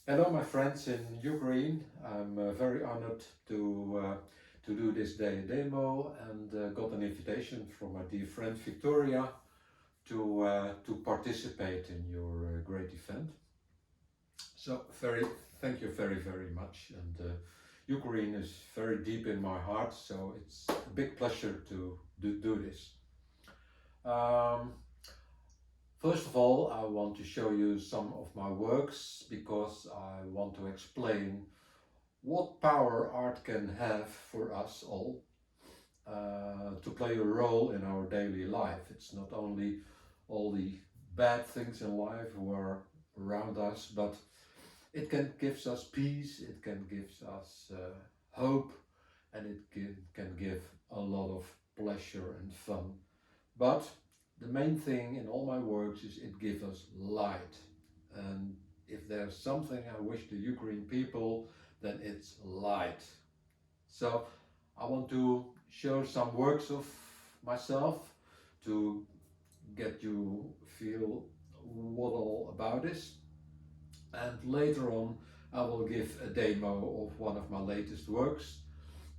Hello, my friends in Ukraine. I'm very honored to do this day demo and got an invitation from my dear friend Victoria to participate in your great event. So thank you very much. And Ukraine is very deep in my heart, so it's a big pleasure to do this. Um, First of all, I want to show you some of my works because I want to explain what power art can have for us all to play a role in our daily life. It's not only all the bad things in life who are around us, but it can give us peace, it can give us hope, and can give a lot of pleasure and fun. But the main thing in all my works is it gives us light. And if there's something I wish the Ukraine people, then it's light. So I want to show some works of myself to get you feel what all about this. And later on, I will give a demo of one of my latest works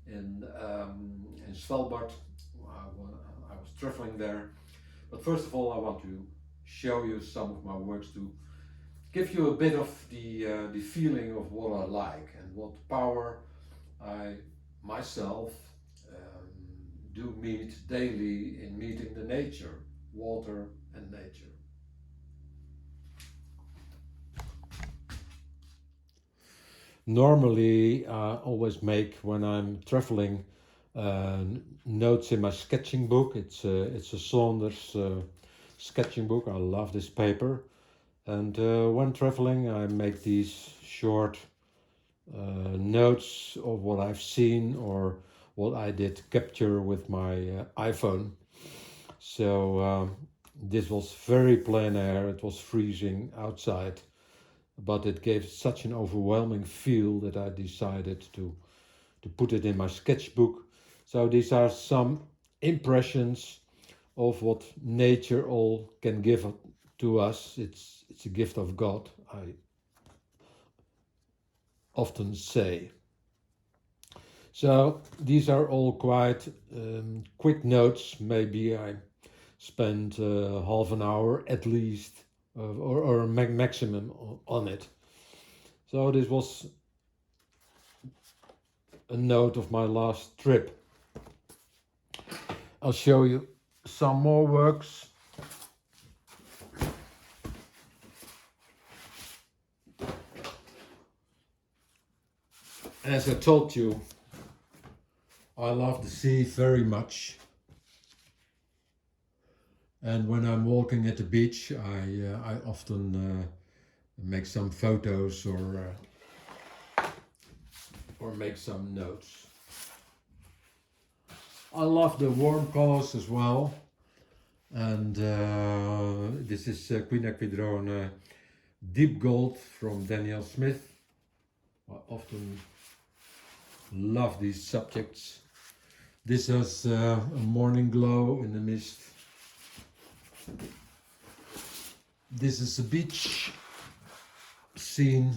in Svalbard. I was traveling there. But first of all, I want to show you some of my works to give you a bit of the feeling of what I like and what power I myself um, do meet daily in meeting the nature, water and nature. Normally, I always make when I'm traveling uh, notes in my sketching book. It's a Saunders sketching book. I love this paper. And when traveling, I make these short notes of what I've seen or what I did capture with my iPhone. So this was very plein air. It was freezing outside, but it gave such an overwhelming feel that I decided to put it in my sketchbook. So these are some impressions of what nature all can give to us. It's a gift of God, I often say. So these are all quite quick notes. Maybe I spend half an hour at least, or a maximum on it. So this was a note of my last trip. I'll show you some more works. As I told you, I love the sea very much. And when I'm walking at the beach, I often make some photos or make some notes. I love the warm colors as well. And this is Queen Aquidrone Deep Gold from Daniel Smith. I often love these subjects. This has a morning glow in the mist. This is a beach scene.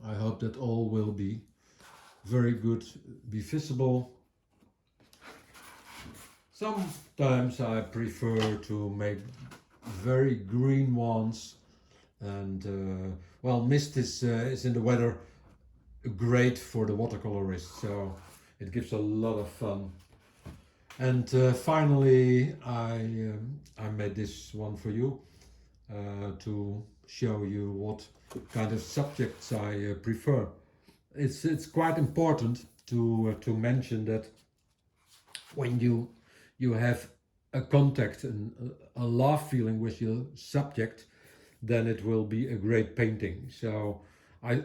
I hope that all will be very good, be visible. Sometimes I prefer to make very green ones, and well, mist is in the weather great for the watercolorist, so it gives a lot of fun. And finally, I made this one for you to show you what kind of subjects I prefer. It's quite important to mention that when you have a contact and a love feeling with your subject, then it will be a great painting. So I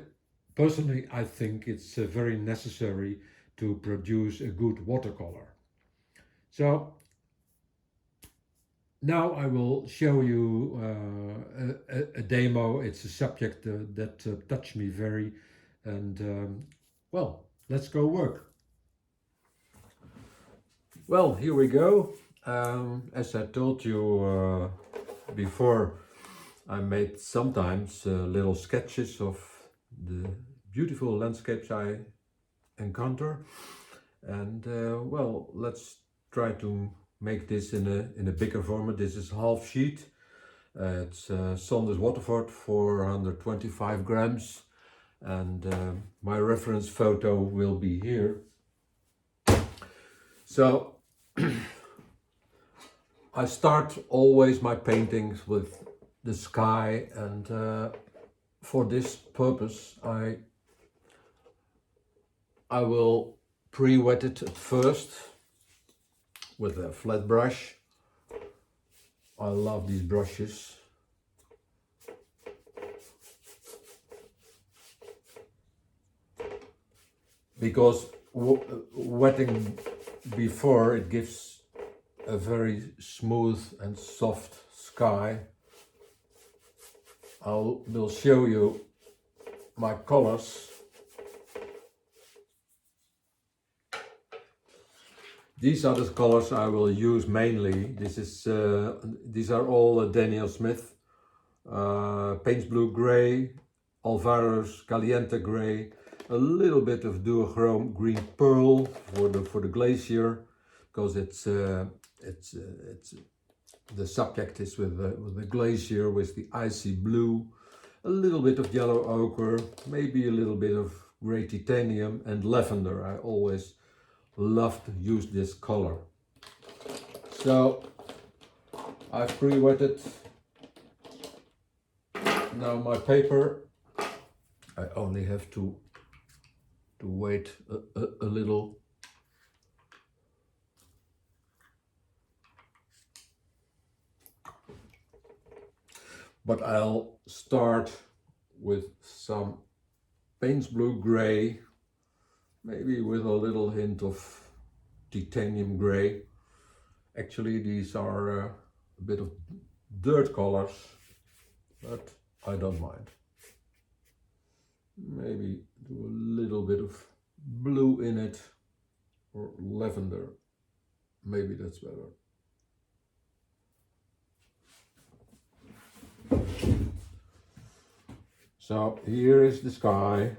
personally I think it's very necessary to produce a good watercolor. So now I will show you a demo. It's a subject that touched me very, and well, let's go work. Well, here we go. As I told you before, I made sometimes little sketches of the beautiful landscapes I encounter. And well, let's try to make this in a bigger format. This is half sheet. It's Saunders Waterford, 425 grams, and my reference photo will be here. So I start always my paintings with the sky, and for this purpose I will pre-wet it at first with a flat brush. I love these brushes. Because wetting before, it gives a very smooth and soft sky. Will show you my colors. These are the colors I will use mainly. These are all Daniel Smith. Paints Blue Grey, Alvaro's Caliente Grey, a little bit of duochrome green pearl for the glacier, because it's the subject is with the glacier, with the icy blue, a little bit of yellow ochre, maybe a little bit of grey titanium, and lavender. I always love to use this color. So I've pre-wetted now my paper. I only have to wait a little. But I'll start with some Paints Blue Grey, maybe with a little hint of titanium grey. Actually, these are a bit of dirt colors, but I don't mind. Maybe do a little bit of blue in it, or lavender. Maybe that's better. So here is the sky.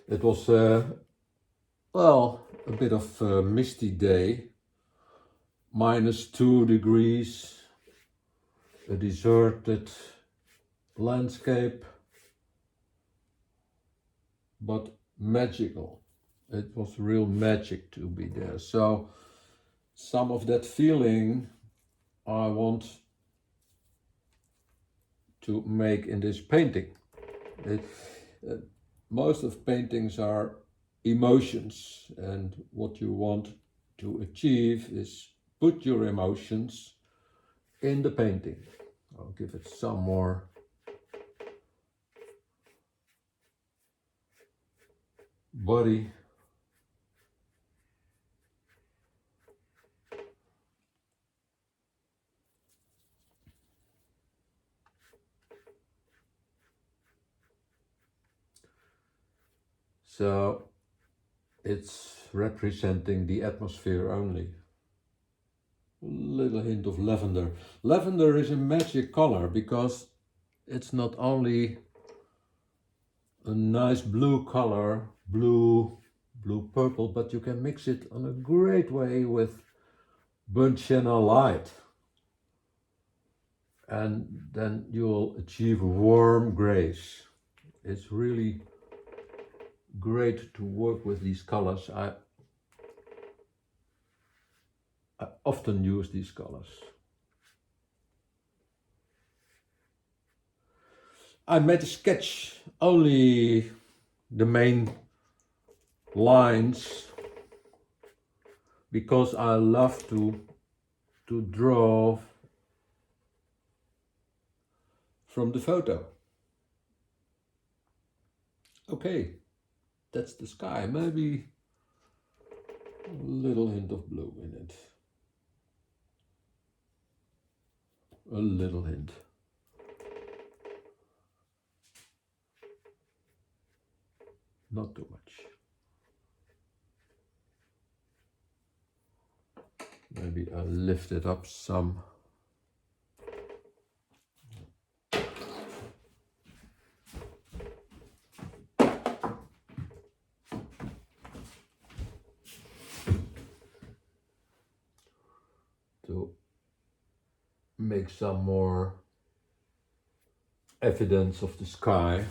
It was well, a bit of a misty day, -2 degrees, a deserted landscape, but magical. It was real magic to be there. So some of that feeling I want to make in this painting. Most of paintings are emotions, and what you want to achieve is put your emotions in the painting. I'll give it some more body. So it's representing the atmosphere only. A little hint of lavender. Lavender is a magic color because it's not only a nice blue color, blue purple, but you can mix it on a great way with burnt sienna light. And then you'll achieve warm grays. It's really great to work with these colors. I often use these colors. I made a sketch, only the main lines, because I love to draw from the photo. Okay, that's the sky. Maybe a little hint of blue in it. A little hint. Not too much. Maybe I'll lift it up some. make some more evidence of the sky.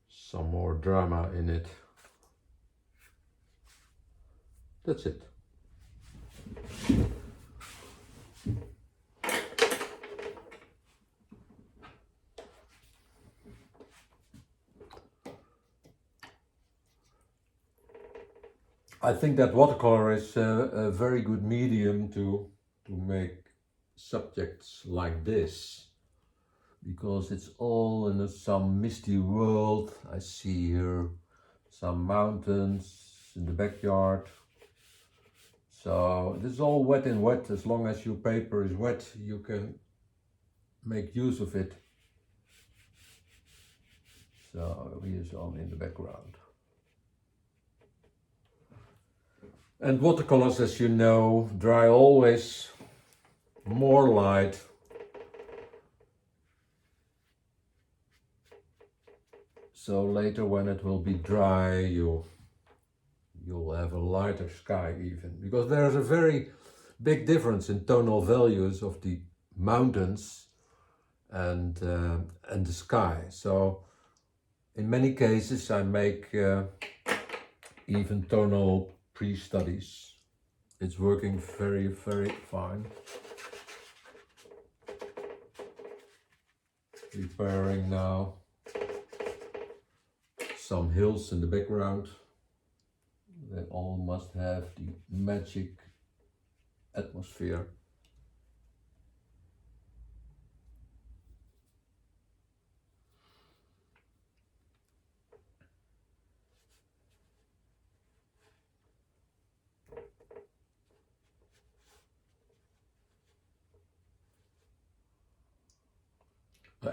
Some more drama in it. That's it. I think that watercolor is a very good medium to make subjects like this, because it's all in some misty world. I see here some mountains in the backyard. So this is all wet and wet. As long as your paper is wet, you can make use of it. So here's on in the background. And watercolors, as you know, dry always more light. So later when it will be dry, you'll have a lighter sky even. Because there's a very big difference in tonal values of the mountains and the sky. So in many cases I make even tonal pre-studies. It's working very, very fine. Preparing now some hills in the background. They all must have the magic atmosphere.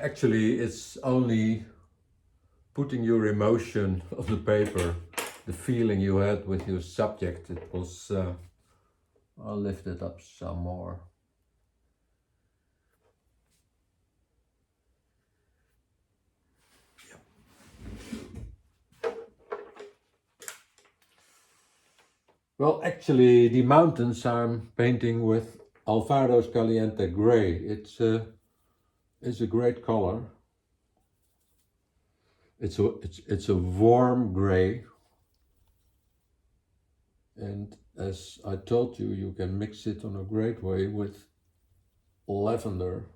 Actually, it's only putting your emotion on the paper, the feeling you had with your subject. It was, I'll lift it up some more. Well, actually, the mountains I'm painting with Alvaro's Caliente Gray. It's a great color. It's a warm gray, and as I told you, you can mix it on a great way with lavender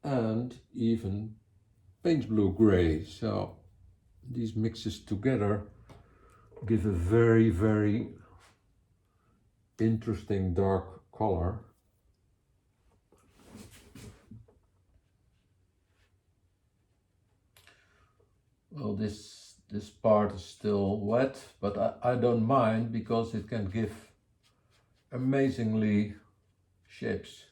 and even paint blue gray. So these mixes together give a very, very interesting dark color. Well, this part is still wet, but I don't mind, because it can give amazingly shapes.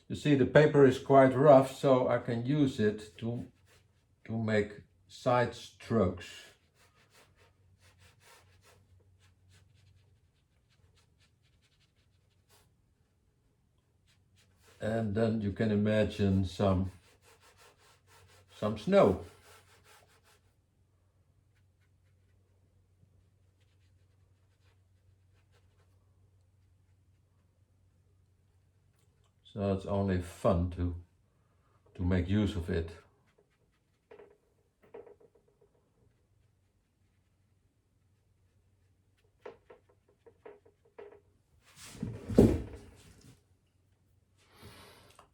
You see, the paper is quite rough, so I can use it to make side strokes. And then you can imagine some snow. So it's only fun to make use of it.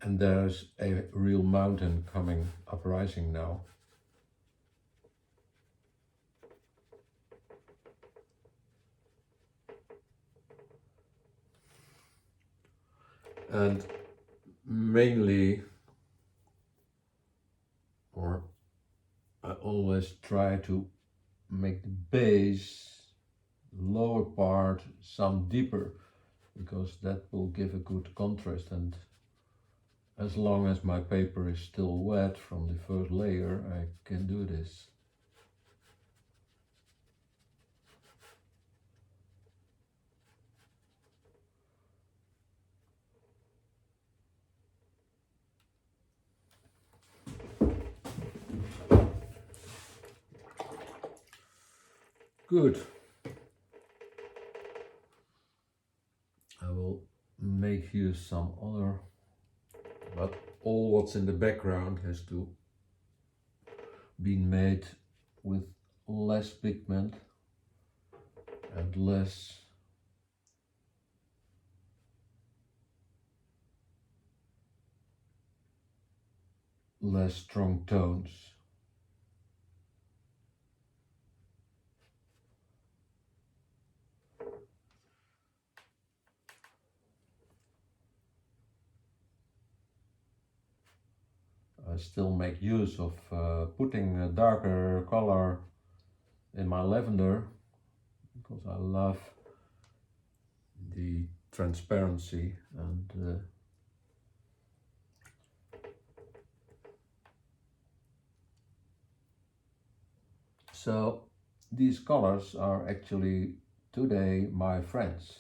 And there's a real mountain coming uprising now. And mainly, or I always try to make the base, lower part, some deeper, because that will give a good contrast. And as long as my paper is still wet from the first layer, I can do this. Good. use some other, but all what's in the background has to be made with less pigment and less strong tones. I still make use of putting a darker color in my lavender because I love the transparency and so these colors are actually today my friends.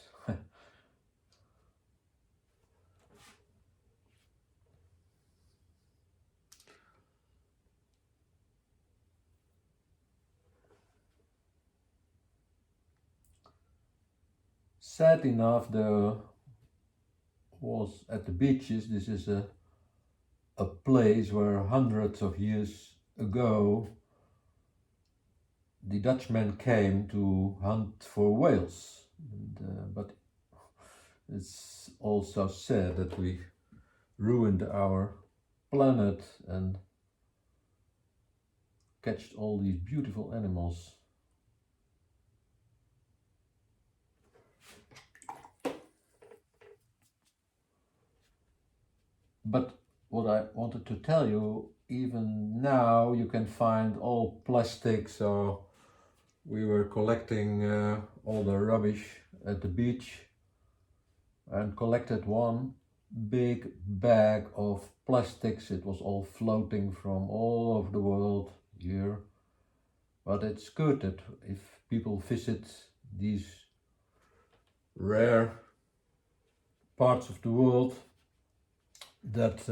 Sad enough, there was at the beaches, this is a place where hundreds of years ago the Dutchmen came to hunt for whales. But it's also sad that we ruined our planet and catched all these beautiful animals. But what I wanted to tell you, even now you can find all plastic, so we were collecting all the rubbish at the beach and collected one big bag of plastics. It was all floating from all over the world here. But it's good that if people visit these rare parts of the world, that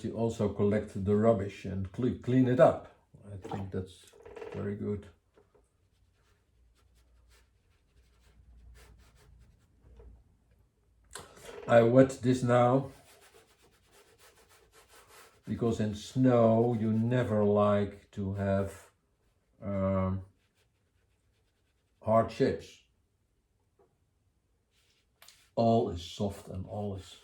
you also collect the rubbish and clean it up. I think that's very good. I wet this now because in snow you never like to have hard shapes. All is soft and all is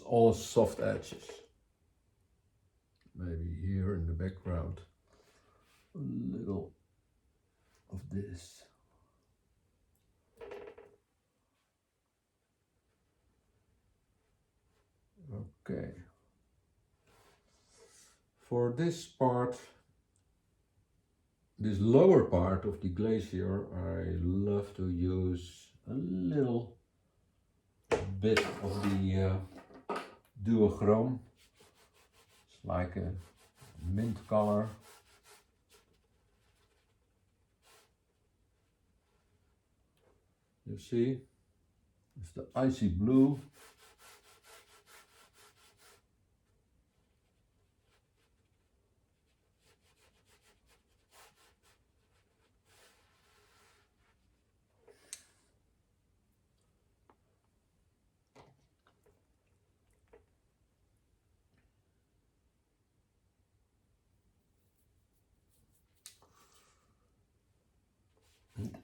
all soft edges. Maybe here in the background a little of this. Okay. For this part, this lower part of the glacier, I love to use a little bit of the duochrome. It's like a mint color. You see, it's the icy blue.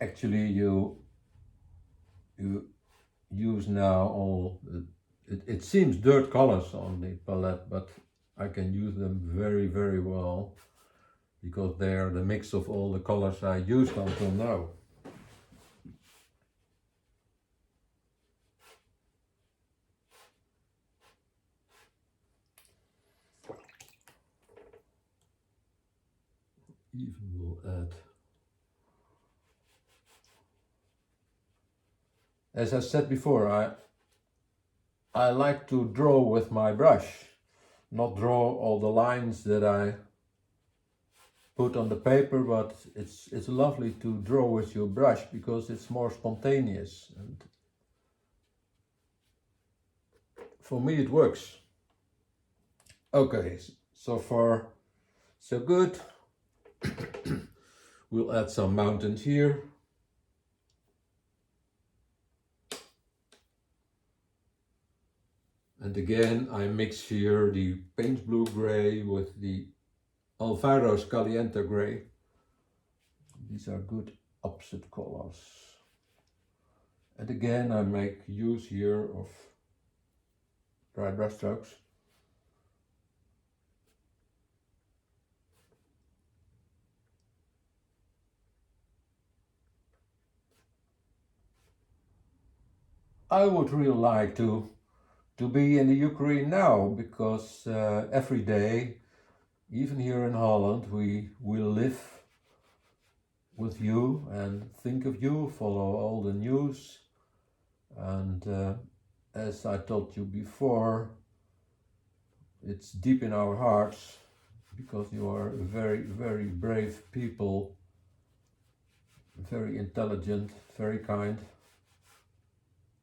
Actually, you use now all, it seems dirt colors on the palette, but I can use them very well because they are the mix of all the colors I used until now. Even will add, as I said before, I like to draw with my brush, not draw all the lines that I put on the paper, but it's lovely to draw with your brush because it's more spontaneous, and for me it works. Okay, so far so good. We'll add some mountains here. And again, I mix here the paint blue gray with the Alvaro's Caliente gray. These are good opposite colors. And again, I make use here of dry brush strokes. I would really like to be in the Ukraine now, because every day, even here in Holland, we live with you and think of you, follow all the news. And as I told you before, it's deep in our hearts, because you are very, very brave people, very intelligent, very kind.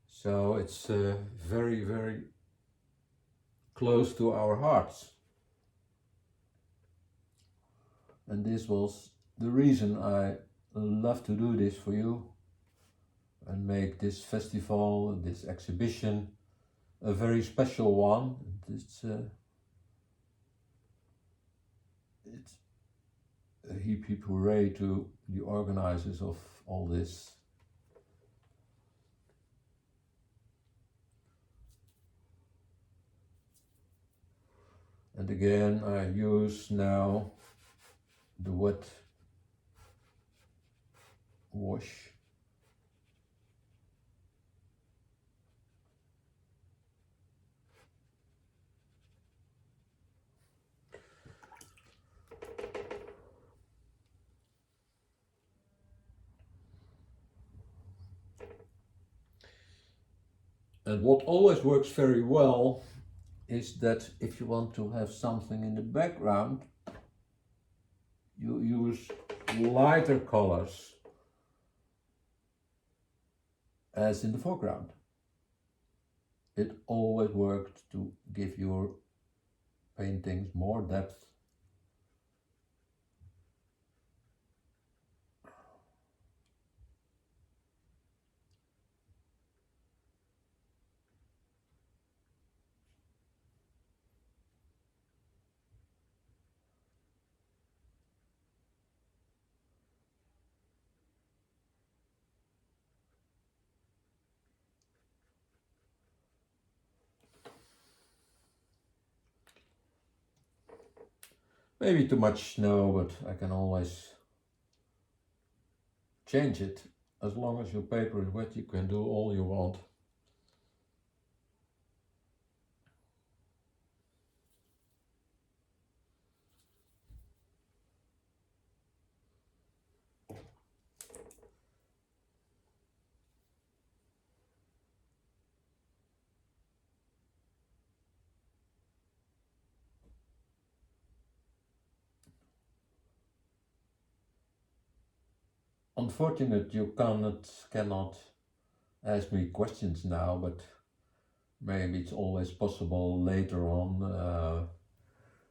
So it's very, very close to our hearts. And this was the reason I love to do this for you and make this festival, this exhibition, a very special one. It's a heap hooray to the organizers of all this. And again, I use now the wet wash. And what always works very well is that if you want to have something in the background, you use lighter colors as in the foreground. It always worked to give your paintings more depth. Maybe too much snow, but I can always change it. As long as your paper is wet, you can do all you want. Unfortunate you cannot ask me questions now, but maybe it's always possible later on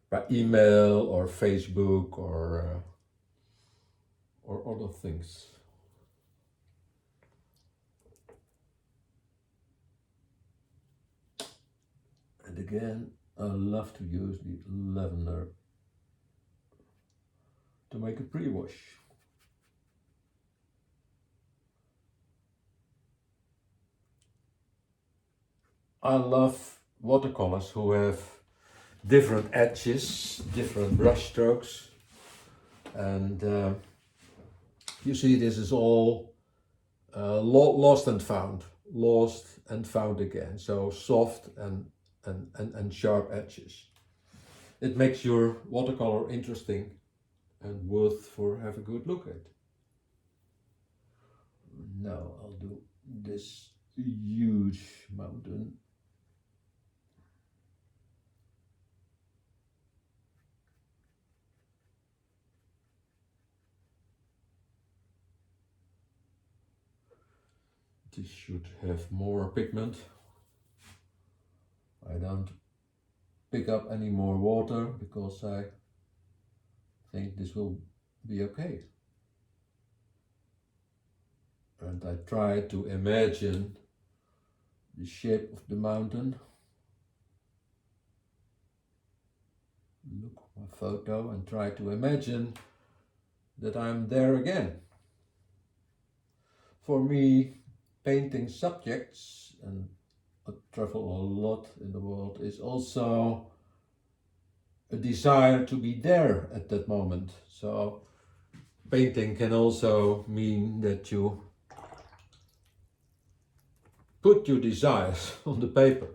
by email or Facebook or other things. And again, I love to use the lavender to make a pre-wash. I love watercolors who have different edges, different brush strokes, and you see this is all lost and found again. So soft and sharp edges. It makes your watercolor interesting and worth for have a good look at. Now I'll do this huge mountain. This should have more pigment. I don't pick up any more water because I think this will be okay. And I try to imagine the shape of the mountain. Look at my photo and try to imagine that I'm there again. For me, painting subjects, and I travel a lot in the world, is also a desire to be there at that moment. So painting can also mean that you put your desires on the paper.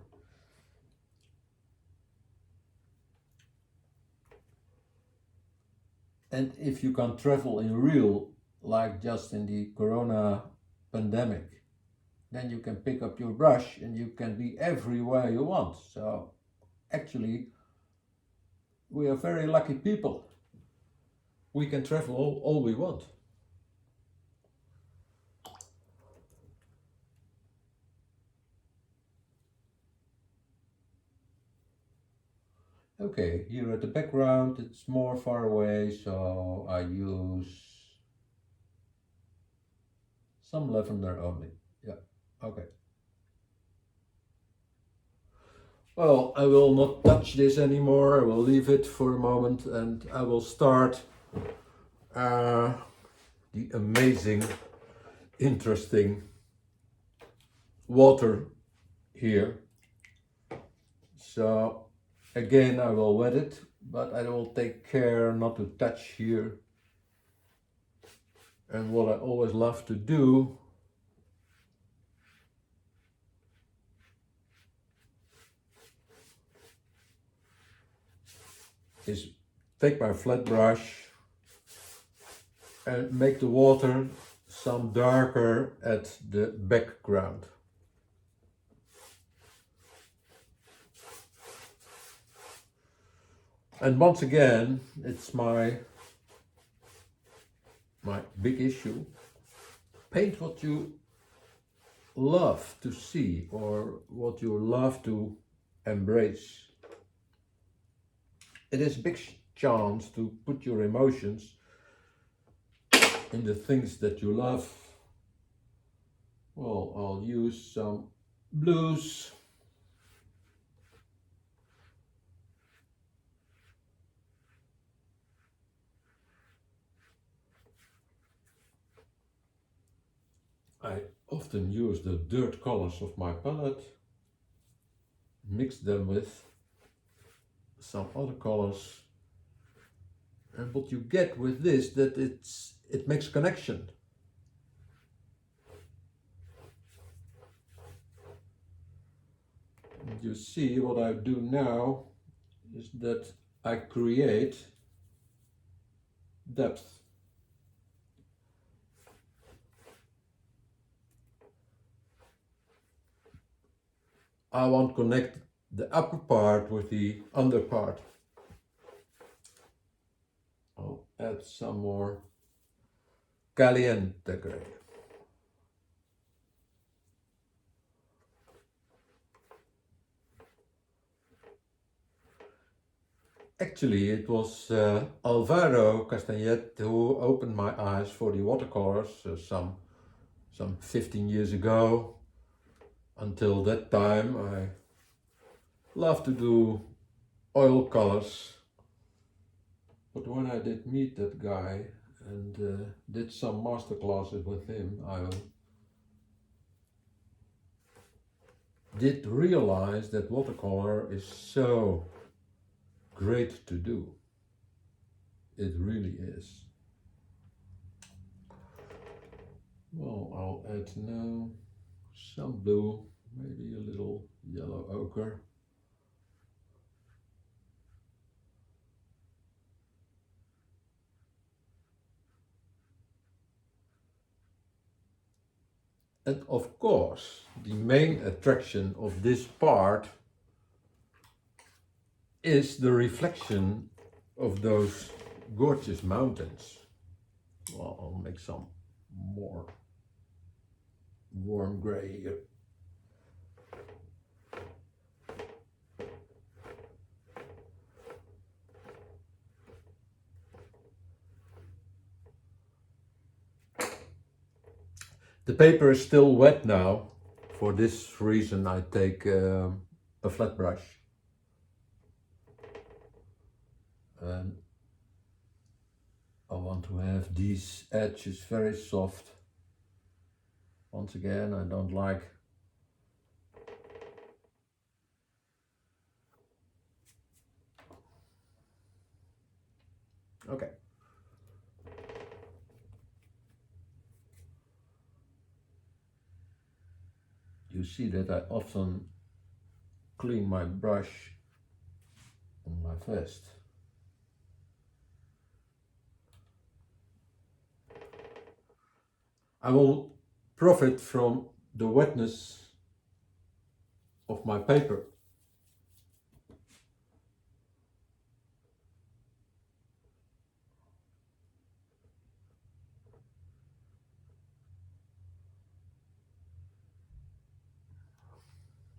And if you can travel in real, like just in the corona pandemic, then you can pick up your brush and you can be everywhere you want. So actually, we are very lucky people. We can travel all we want. Okay, here at the background, it's more far away, so I use some lavender only. Yeah, okay. Well, I will not touch this anymore. I will leave it for a moment and I will start the amazing, interesting water here. So again, I will wet it, but I will take care not to touch here. And what I always love to do is take my flat brush and make the water some darker at the background. And once again, it's my big issue. Paint what you love to see or what you love to embrace. It is a big chance to put your emotions in the things that you love. Well, I'll use some blues. I often use the dirt colors of my palette, mix them with some other colors, and what you get with this, that it makes connection. And you see what I do now is that I create depth. I want to connect the upper part with the under part. I'll add some more caliente gray. Actually, it was Alvaro Castagnet who opened my eyes for the watercolors some 15 years ago. Until that time, I loved to do oil colors. But when I did meet that guy and did some master classes with him, I did realize that watercolor is so great to do. It really is. Well, I'll add now some blue, maybe a little yellow ochre. And of course, the main attraction of this part is the reflection of those gorgeous mountains. Well, I'll make some more warm gray here. The paper is still wet now. For this reason I take a flat brush and I want to have these edges very soft. Once again, I don't like okay. You see that I often clean my brush on my vest. I will profit from the wetness of my paper.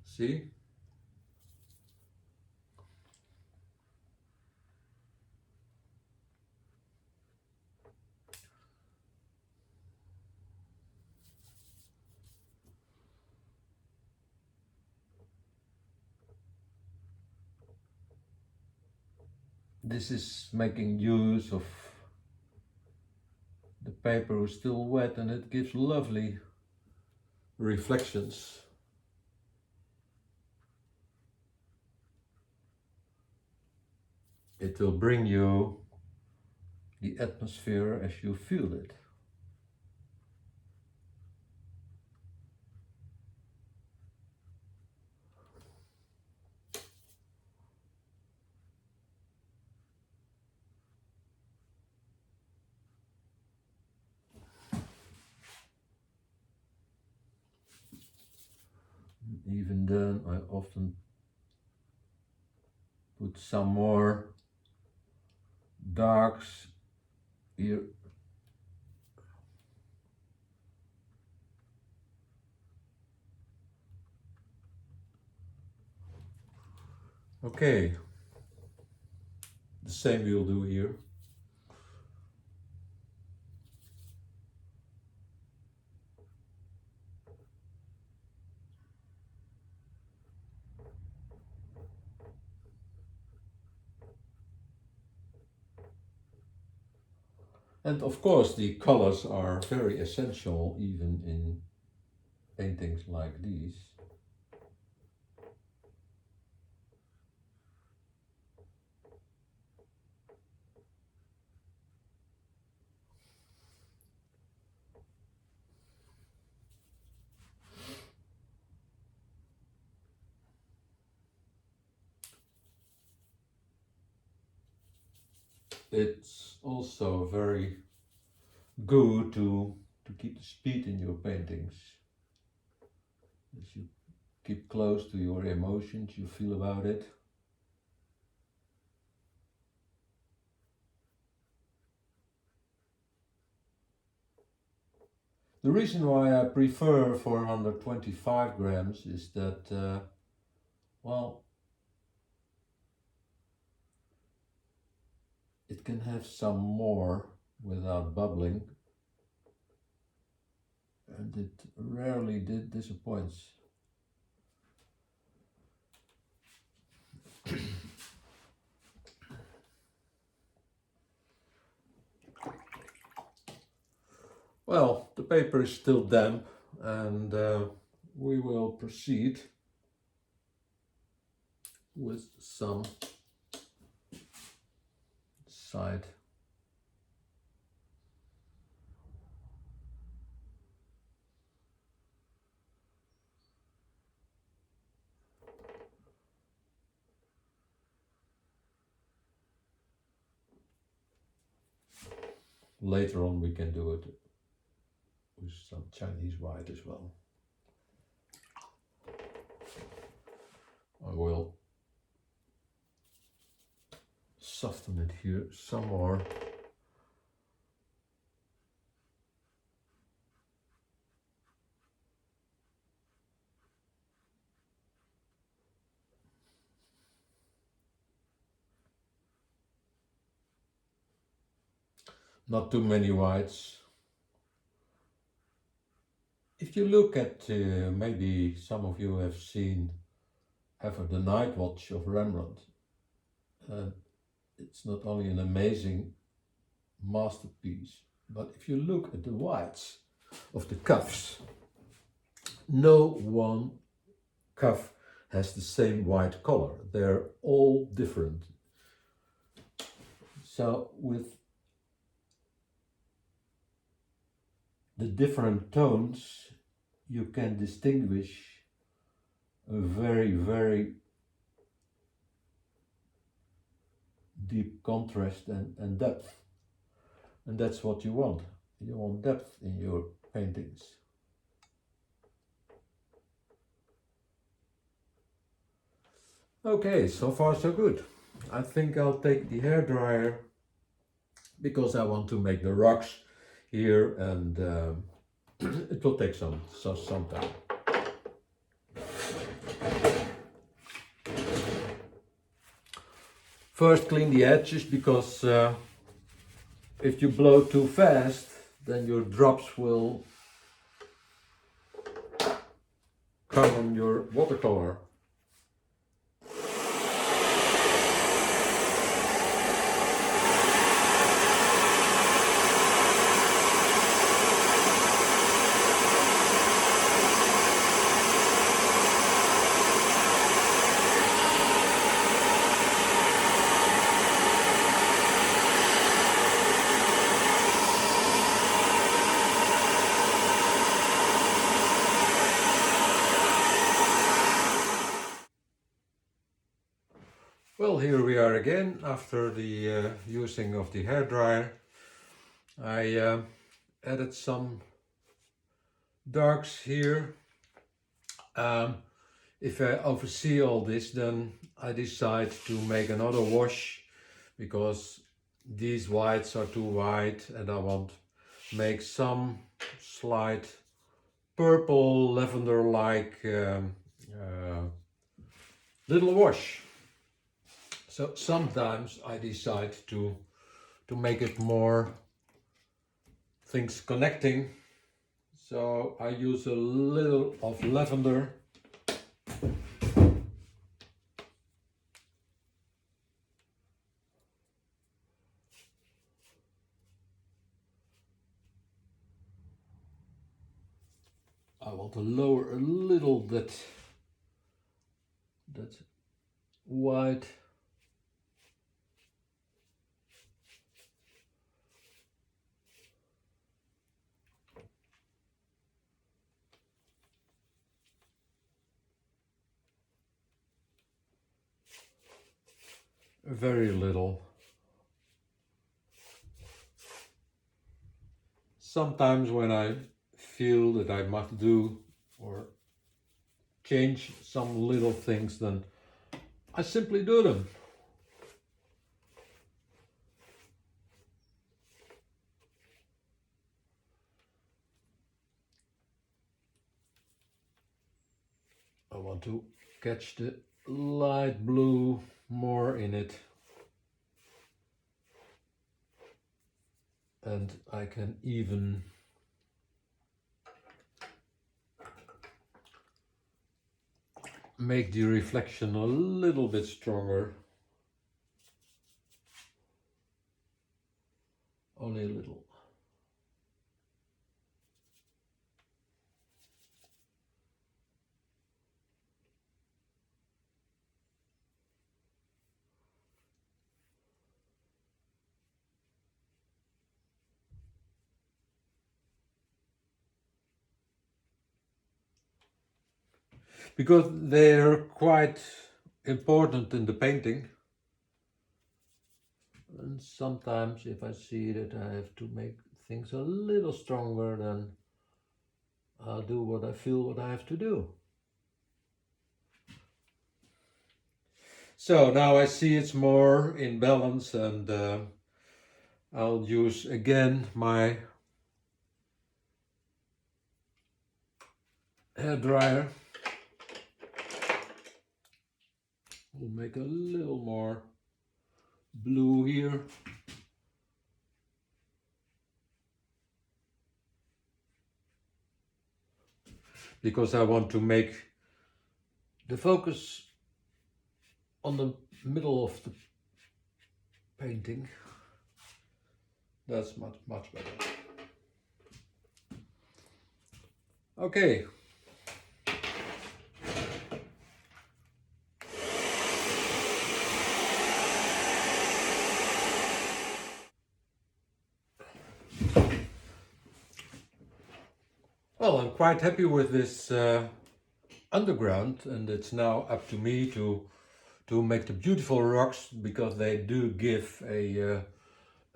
See? This is making use of the paper who's still wet, and it gives lovely reflections. It will bring you the atmosphere as you feel it. Even then, I often put some more darks here. Okay, the same we'll do here. And of course, the colors are very essential even in paintings like these. It's also very good to keep the speed in your paintings. As you keep close to your emotions, you feel about it. The reason why I prefer 425 grams is that, well, it can have some more without bubbling, and it rarely disappoints. Well, the paper is still damp, and we will proceed with some side. Later on we can do it with some Chinese white as well. I will soften it here some more. Not too many whites. if you look at, maybe some of you have seen ever the Night Watch of Rembrandt. It's not only an amazing masterpiece, but if you look at the whites of the cuffs, no one cuff has the same white color. They're all different. So with the different tones, you can distinguish a very, very deep contrast and depth. And that's what you want. You want depth in your paintings. Okay, so far so good. I think I'll take the hairdryer because I want to make the rocks here, and it will take some time. First clean the edges, because if you blow too fast, then your drops will come on your watercolor. Well, here we are again after the using of the hairdryer. I added some darks here. If I oversee all this, then I decide to make another wash, because these whites are too white and I want to make some slight purple lavender-like little wash. So sometimes I decide to make it more things connecting. So I use a little of lavender. I want to lower a little that white. Very little. Sometimes when I feel that I must do or change some little things, then I simply do them. I want to catch the light blue more in it, and I can even make the reflection a little bit stronger, only a little. Because they're quite important in the painting. And sometimes if I see that I have to make things a little stronger, then I'll do what I feel what I have to do. So now I see it's more in balance, and I'll use again my hairdryer. We'll make a little more blue here. because I want to make the focus on the middle of the painting. That's much better. Okay. Well, I'm quite happy with this underground, and it's now up to me to make the beautiful rocks, because they do give a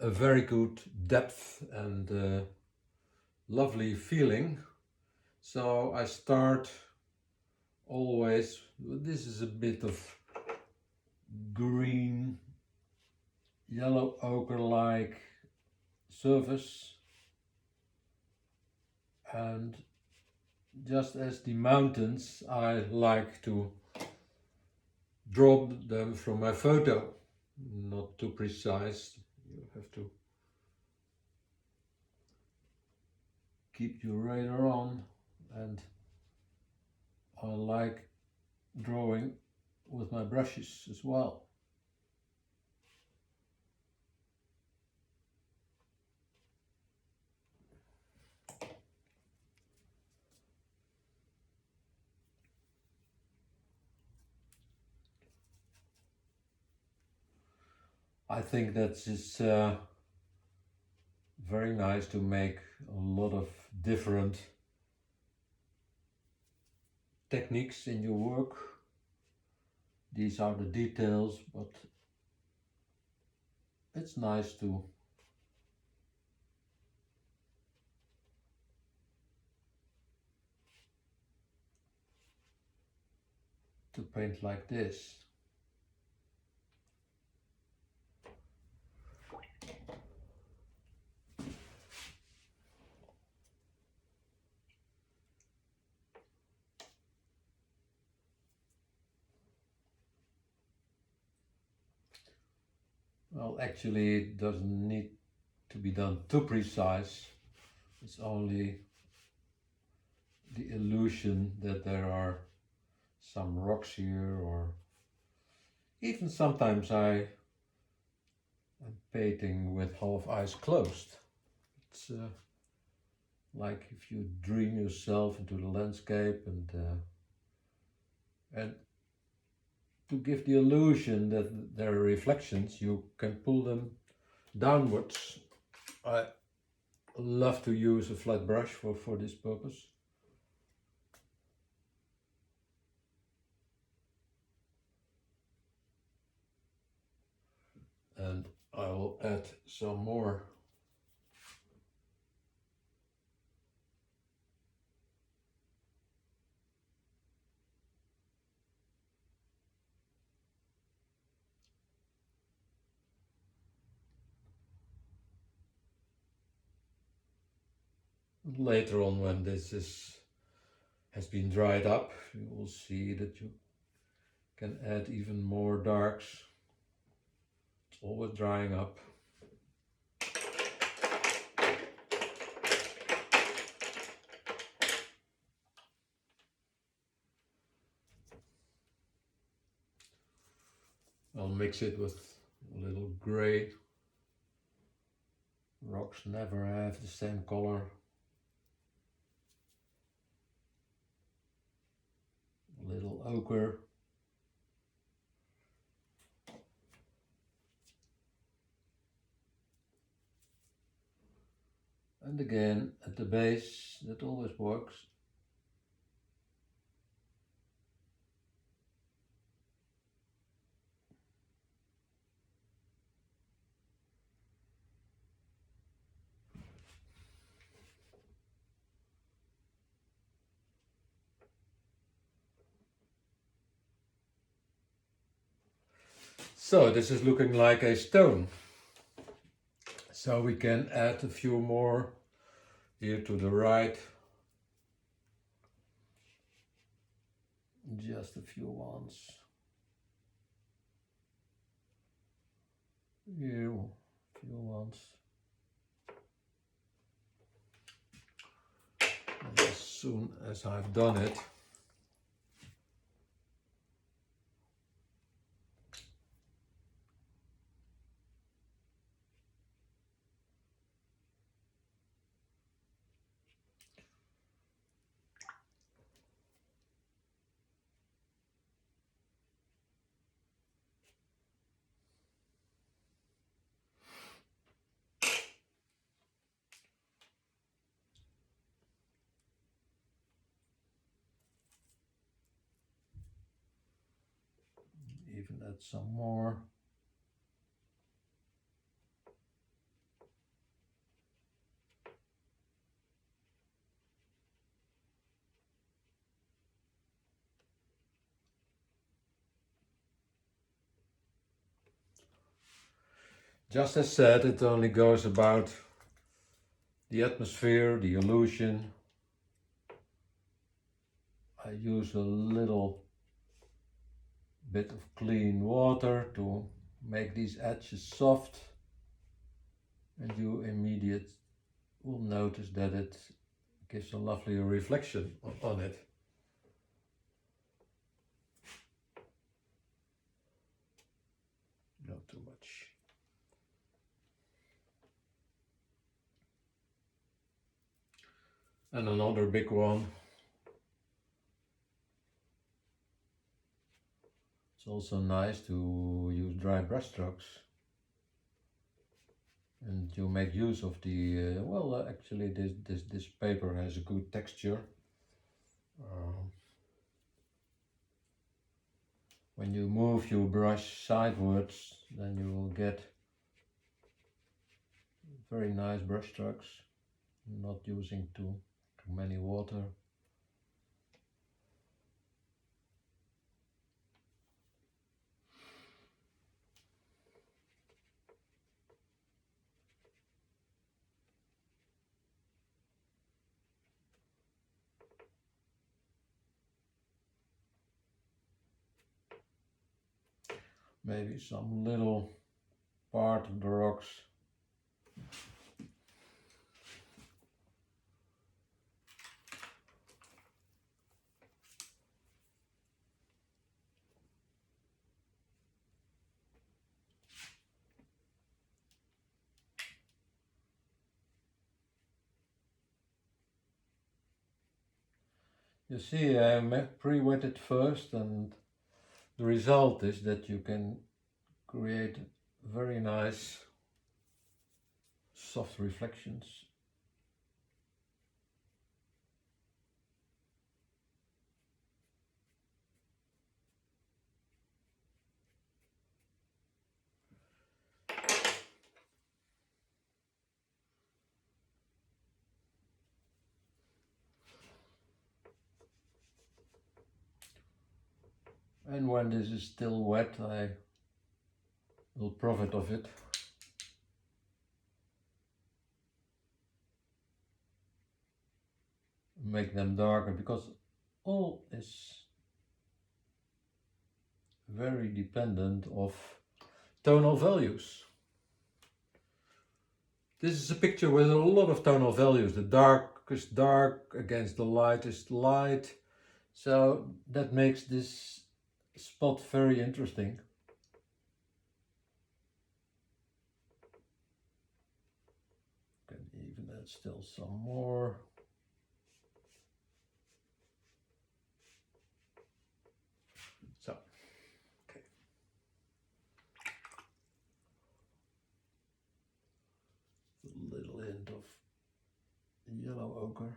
very good depth and lovely feeling. So I start always, this is a bit of green, yellow ochre-like surface, and just as the mountains, I like to draw them from my photo, not too precise. You have to keep your radar on, and I like drawing with my brushes as well. I think that is very nice to make a lot of different techniques in your work. These are the details, but it's nice to paint like this. Well, actually it doesn't need to be done too precise. It's only the illusion that there are some rocks here, or even sometimes I am painting with half eyes closed. It's like if you dream yourself into the landscape, and to give the illusion that there are reflections, you can pull them downwards. I love to use a flat brush for this purpose. And I will add some more later on. When this has been dried up, you will see that you can add even more darks. It's always drying up. I'll mix it with a little gray. Rocks never have the same color. A little ochre. And again, at the base, that always works. So this is looking like a stone. So we can add a few more here to the right. Just a few ones. Here, a few ones. And as soon as I've done it. Even add some more. Just as said, it only goes about the atmosphere, the illusion. I use a little bit of clean water to make these edges soft, and you immediately will notice that it gives a lovely reflection on it. Not too much. And another big one. It's also nice to use dry brush strokes, and you make use of the actually this paper has a good texture. When you move your brush sidewards, then you will get very nice brush strokes, not using too many water. Maybe some little part of the rocks. You see, I pre-wet it first, and the result is that you can create very nice soft reflections. And when this is still wet, I will profit of it. Make them darker, because all is very dependent of tonal values. This is a picture with a lot of tonal values. The dark is dark against the lightest light. So that makes this spot very interesting. Can even add still some more. So, okay. A little hint of yellow ochre.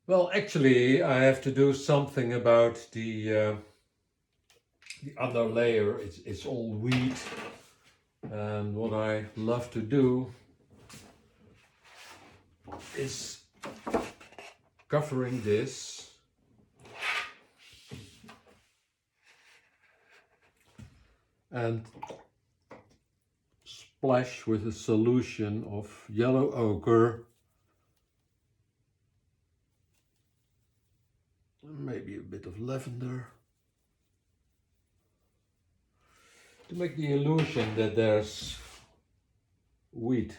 Well, actually, I have to do something about the under layer. It's all wheat, and what I love to do is covering this and splash with a solution of yellow ochre, maybe a bit of lavender, to make the illusion that there's wheat.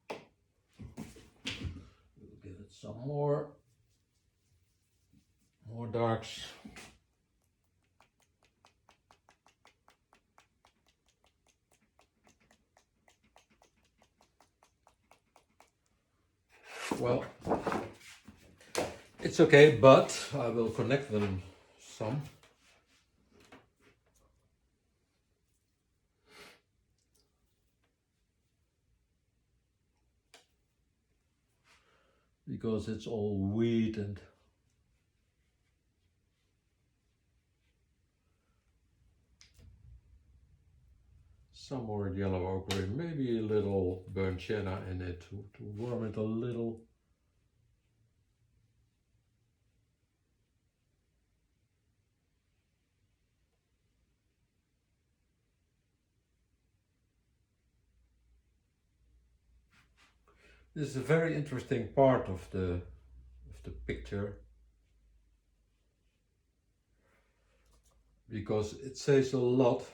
We'll give it some more darks. Well, it's okay, but I will connect them some. Because it's all wheat and some more yellow ochre, maybe a little burnt sienna in it to warm it a little. This is a very interesting part of the picture, because it says a lot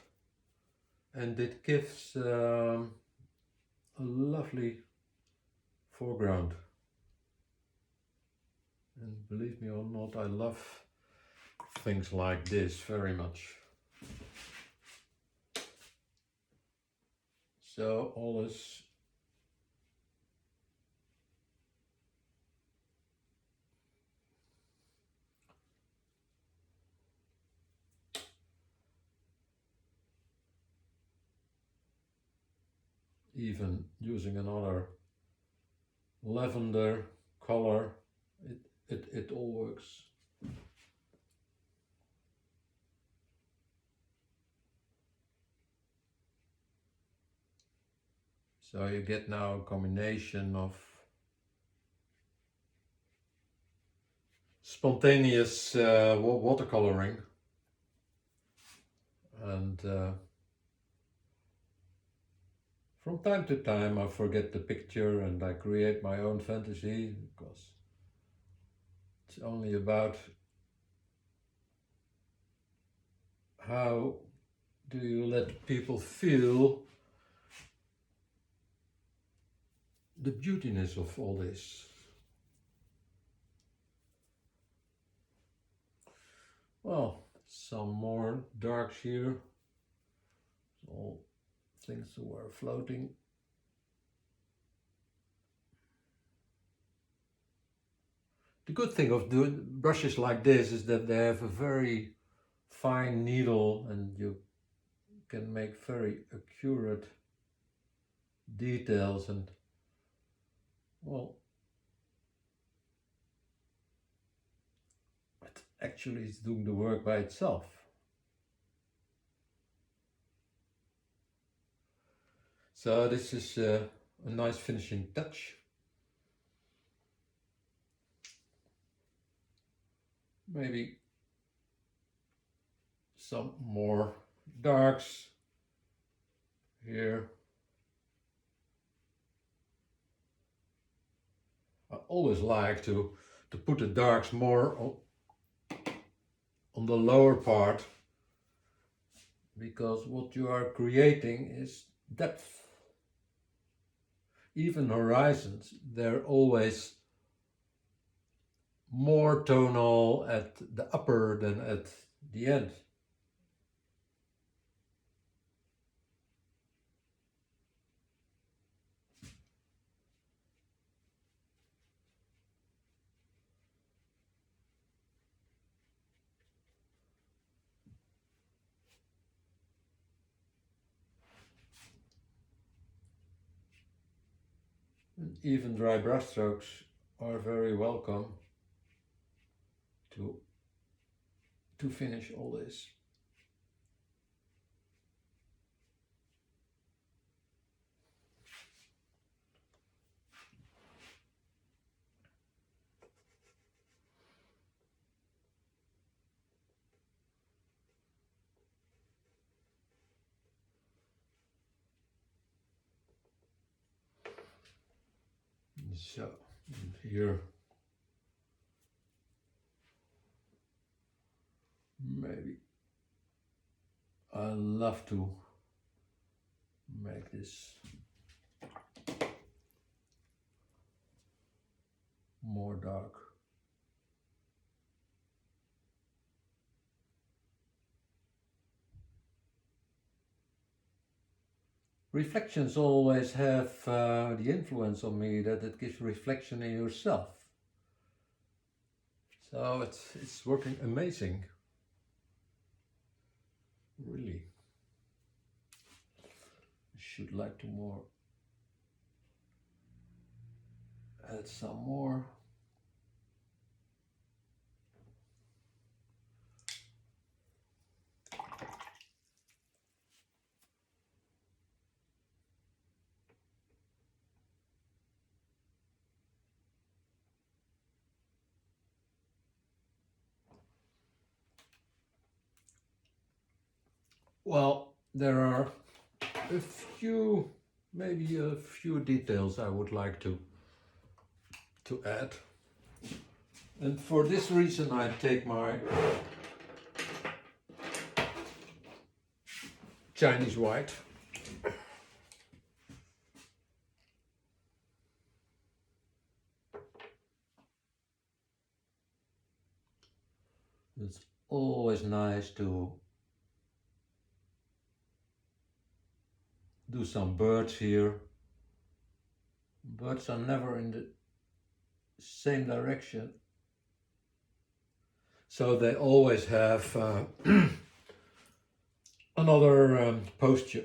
and it gives a lovely foreground. And believe me or not, I love things like this very much. So all is even using another lavender color, it all works. So you get now a combination of spontaneous watercoloring and from time to time I forget the picture and I create my own fantasy, because it's only about how do you let people feel the beautiness of all this. Well, some more darks here, all things that were floating. The good thing of doing brushes like this is that they have a very fine needle and you can make very accurate details, and well, it actually is doing the work by itself. So this is a nice finishing touch. Maybe some more darks here. I always like to put the darks more on the lower part, because what you are creating is depth. Even horizons, they're always more tonal at the upper than at the end. And even dry brushstrokes are very welcome to finish all this. So here maybe I love to make this more dark. Reflections always have the influence on me that it gives reflection in yourself. So it's working amazing. Really. I should like to add some more. Well, there are maybe a few details I would like to add. And for this reason I take my Chinese white. It's always nice to do some birds here. Birds are never in the same direction, so they always have another posture.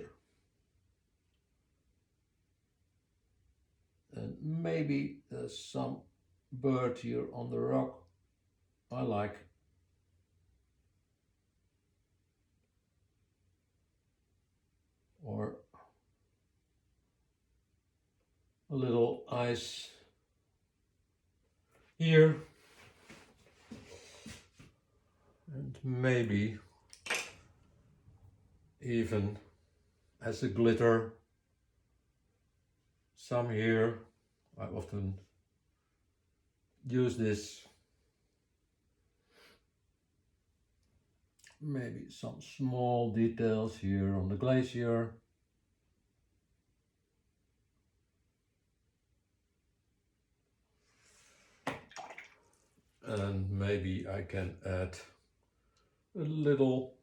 And maybe there's some bird here on the rock I like. Or a little ice here, and maybe even as a glitter some here. I often use this. Maybe some small details here on the glacier. And maybe I can add a little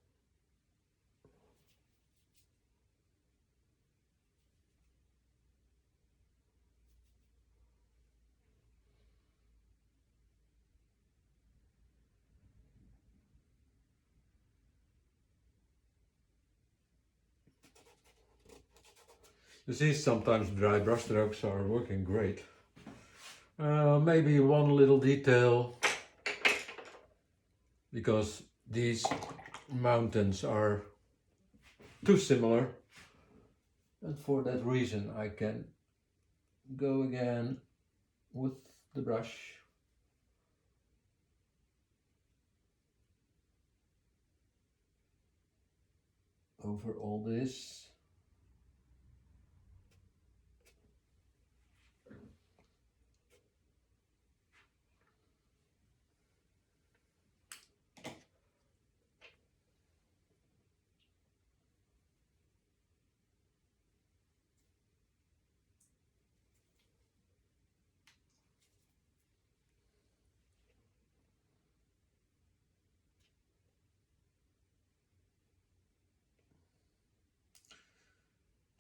you see, sometimes dry brush strokes are working great. Maybe one little detail, because these mountains are too similar, and for that reason I can go again with the brush over all this.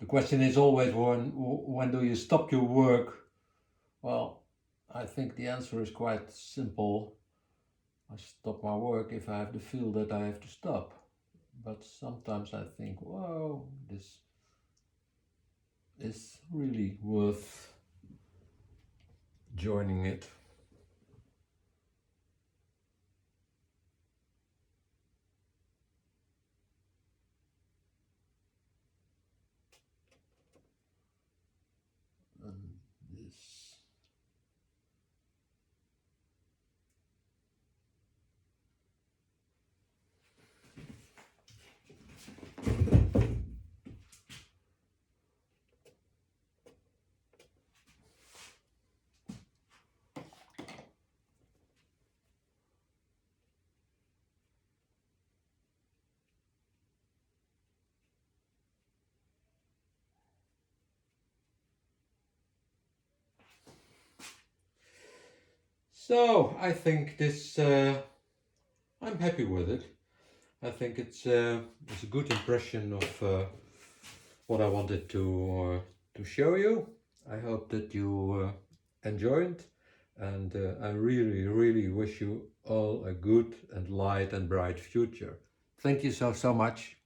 The question is always when do you stop your work? Well, I think the answer is quite simple. I stop my work if I have the feel that I have to stop. But sometimes I think, whoa, this is really worth joining it. And this. So I think this, I'm happy with it. I think it's a good impression of what I wanted to show you. I hope that you enjoyed, and I really wish you all a good and light and bright future. Thank you so much.